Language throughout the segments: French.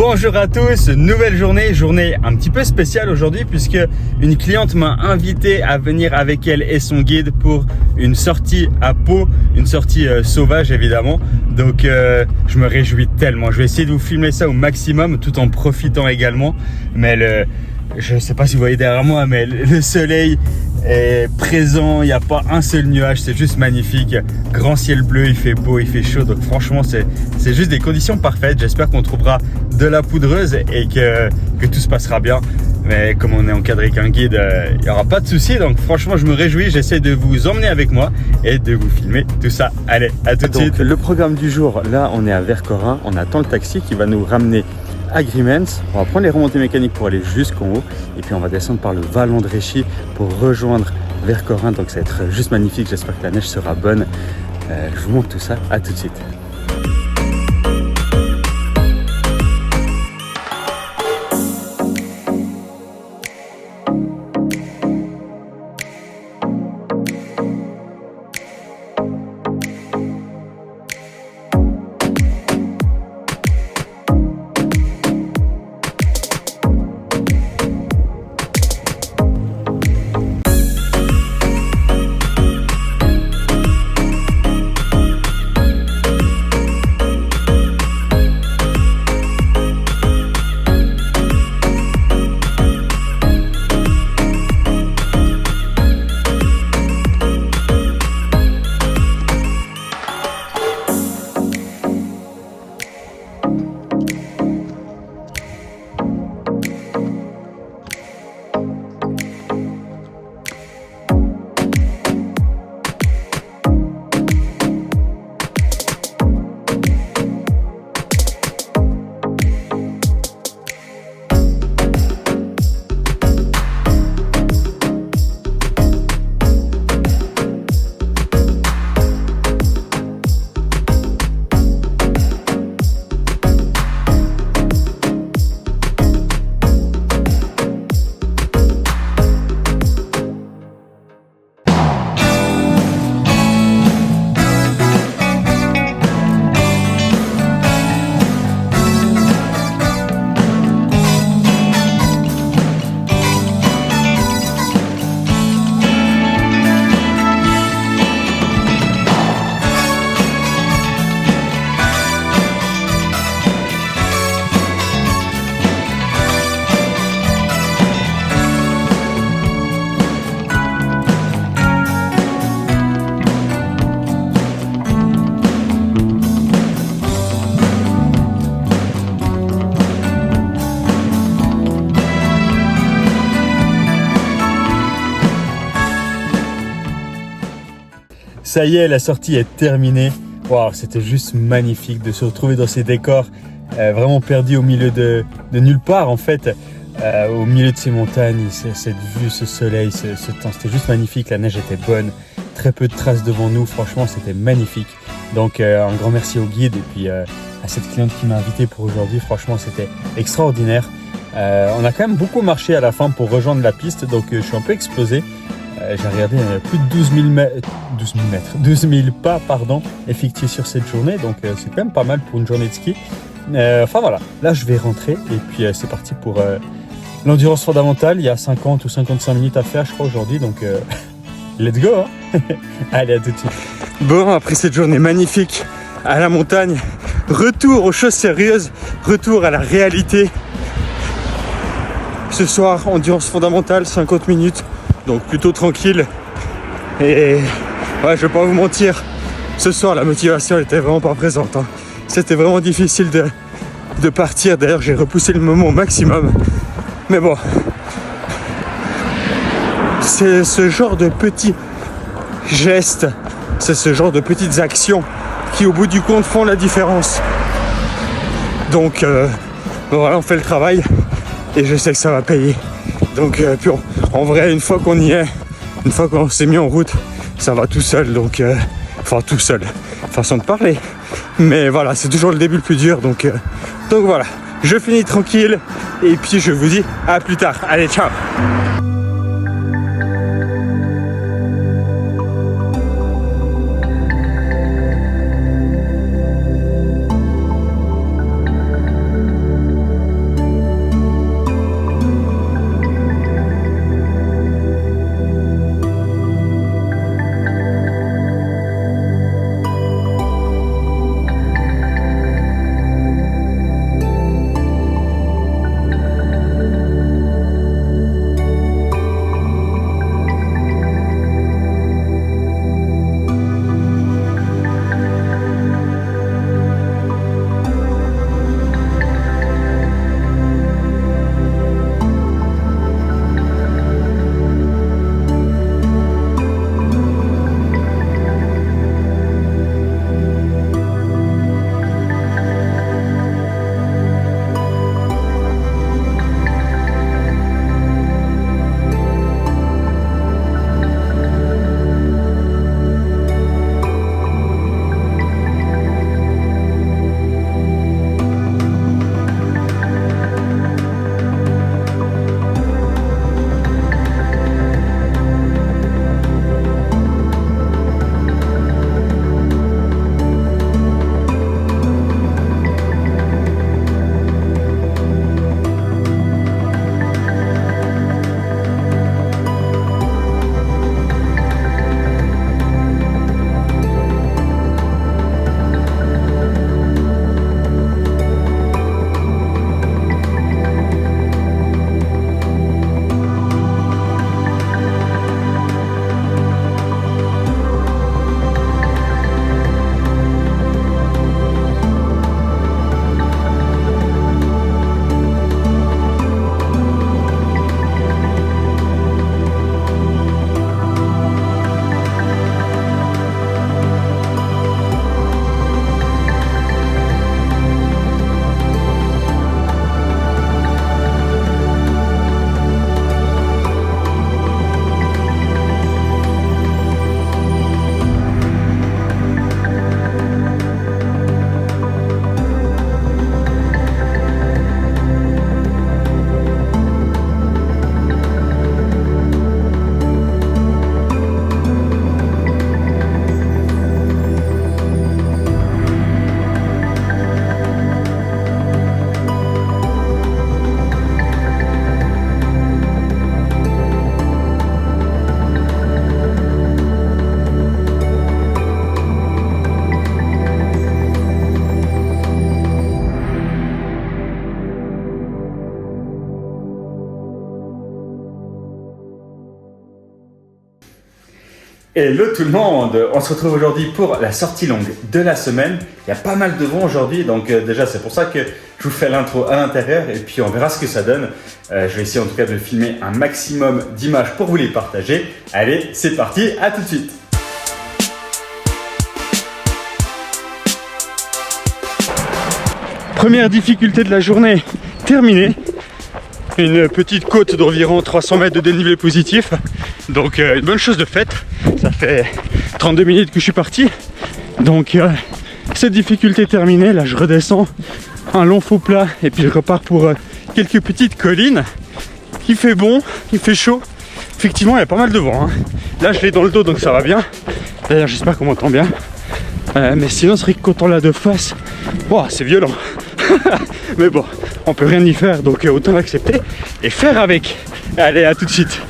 Bonjour à tous, nouvelle journée un petit peu spéciale aujourd'hui puisque une cliente m'a invité à venir avec elle et son guide pour une sortie à Pau, une sortie sauvage évidemment. Donc je me réjouis tellement, je vais essayer de vous filmer ça au maximum tout en profitant également. Mais je sais pas si vous voyez derrière moi, mais le soleil est présent, il n'y a pas un seul nuage, c'est juste magnifique. Grand ciel bleu, il fait beau, il fait chaud, donc franchement c'est juste des conditions parfaites. J'espère qu'on trouvera de la poudreuse et que tout se passera bien. Mais comme on est encadré qu'un guide, il n'y aura pas de souci. Donc franchement, je me réjouis. J'essaie de vous emmener avec moi et de vous filmer tout ça. Allez, à tout de suite. Le programme du jour, là, on est à Vercorin. On attend le taxi qui va nous ramener à Grimens. On va prendre les remontées mécaniques pour aller jusqu'en haut. Et puis, on va descendre par le vallon de Réchy pour rejoindre Vercorin. Donc, ça va être juste magnifique. J'espère que la neige sera bonne. Je vous montre tout ça. À tout de suite. Ça y est, la sortie est terminée. Waouh, c'était juste magnifique de se retrouver dans ces décors vraiment perdus au milieu de nulle part en fait, au milieu de ces montagnes, cette vue, ce soleil, ce temps, c'était juste magnifique. La neige était bonne, très peu de traces devant nous, franchement c'était magnifique. Donc un grand merci au guide et puis à cette cliente qui m'a invité pour aujourd'hui, franchement c'était extraordinaire. On a quand même beaucoup marché à la fin pour rejoindre la piste, donc je suis un peu explosé. J'ai regardé plus de 12 000 pas effectués sur cette journée, donc c'est quand même pas mal pour une journée de ski. Enfin voilà, là je vais rentrer et puis c'est parti pour l'endurance fondamentale. Il y a 50 ou 55 minutes à faire je crois aujourd'hui, donc let's go hein. Allez, à tout de suite. Bon, après cette journée magnifique à la montagne, retour aux choses sérieuses, retour à la réalité. Ce soir, endurance fondamentale, 50 minutes. Donc plutôt tranquille. Et ouais, je vais pas vous mentir, ce soir la motivation était vraiment pas présente hein. C'était vraiment difficile de partir. D'ailleurs j'ai repoussé le moment au maximum. Mais bon, c'est ce genre de petits gestes, c'est ce genre de petites actions qui au bout du compte font la différence. Donc voilà, on fait le travail et je sais que ça va payer. Donc puis en vrai, une fois qu'on y est, une fois qu'on s'est mis en route, ça va tout seul. Donc enfin tout seul, façon de parler. Mais voilà, c'est toujours le début le plus dur. Donc voilà, je finis tranquille et puis je vous dis à plus tard. Allez, ciao. Hello tout le monde, on se retrouve aujourd'hui pour la sortie longue de la semaine. Il y a pas mal de vent aujourd'hui, donc déjà c'est pour ça que je vous fais l'intro à l'intérieur et puis on verra ce que ça donne. Je vais essayer en tout cas de filmer un maximum d'images pour vous les partager. Allez, c'est parti, à tout de suite. Première difficulté de la journée terminée. Une petite côte d'environ 300 mètres de dénivelé positif, donc une bonne chose de faite. Ça fait 32 minutes que je suis parti, donc cette difficulté terminée. Là je redescends un long faux plat et puis je repars pour quelques petites collines. Il fait bon, il fait chaud, effectivement il y a pas mal de vent, hein. Là je l'ai dans le dos donc ça va bien, d'ailleurs j'espère qu'on m'entend bien, mais sinon c'est vrai que quand on l'a de face, wow, c'est violent. Mais bon, on peut rien y faire, donc autant l'accepter et faire avec. Allez, à tout de suite.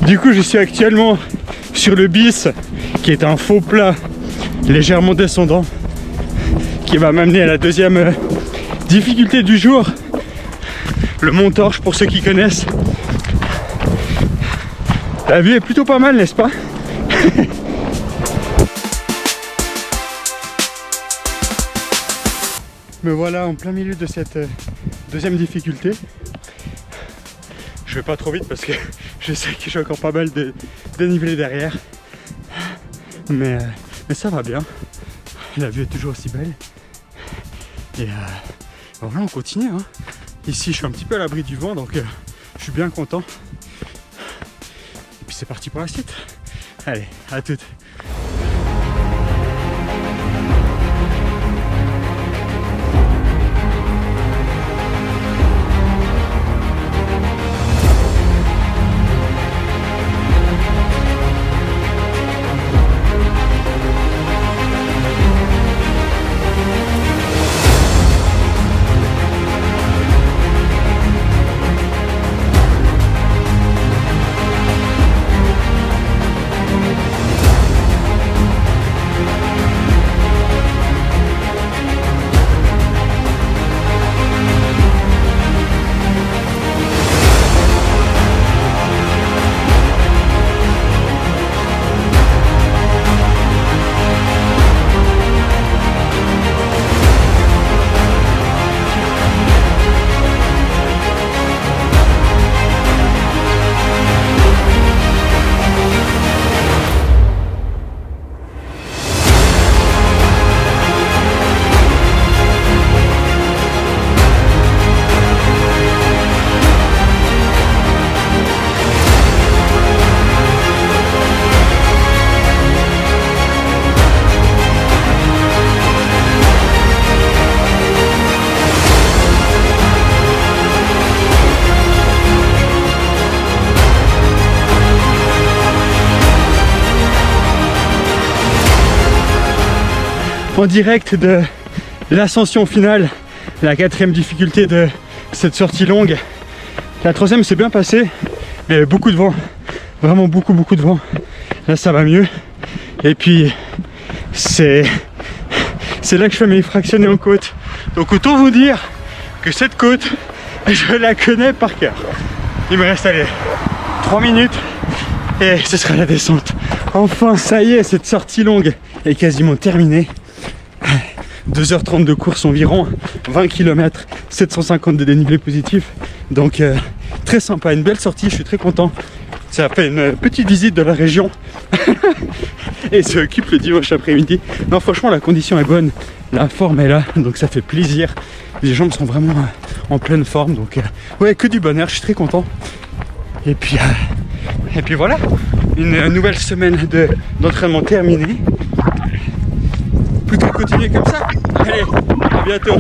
Du coup, je suis actuellement sur le bis, qui est un faux plat légèrement descendant, qui va m'amener à la deuxième difficulté du jour, le Mont Torche pour ceux qui connaissent. La vue est plutôt pas mal, n'est-ce pas? Me voilà en plein milieu de cette deuxième difficulté. Je vais pas trop vite parce que je sais que j'ai encore pas mal de dénivelé derrière, mais ça va bien, la vue est toujours aussi belle et voilà, on continue, hein. Ici je suis un petit peu à l'abri du vent, donc je suis bien content et puis c'est parti pour la suite. Allez, à toutes. En direct de l'ascension finale, la quatrième difficulté de cette sortie longue. La troisième s'est bien passée, mais il y avait beaucoup de vent, vraiment beaucoup de vent. Là ça va mieux, et puis c'est là que je fais mes fractionnés en côte. Donc autant vous dire que cette côte, je la connais par cœur. Il me reste, allez, 3 minutes et ce sera la descente. Enfin, ça y est, cette sortie longue est quasiment terminée. 2h30 de course environ, 20 km, 750 de dénivelé positif. Donc très sympa, une belle sortie, je suis très content. Ça a fait une petite visite de la région et se occupe le dimanche après-midi. Non, franchement, la condition est bonne, la forme est là, donc ça fait plaisir. Les jambes sont vraiment en pleine forme, donc ouais, que du bonheur, je suis très content. Et puis Et puis voilà, une nouvelle semaine d'entraînement terminée. Plutôt continuer comme ça. Allez, à bientôt.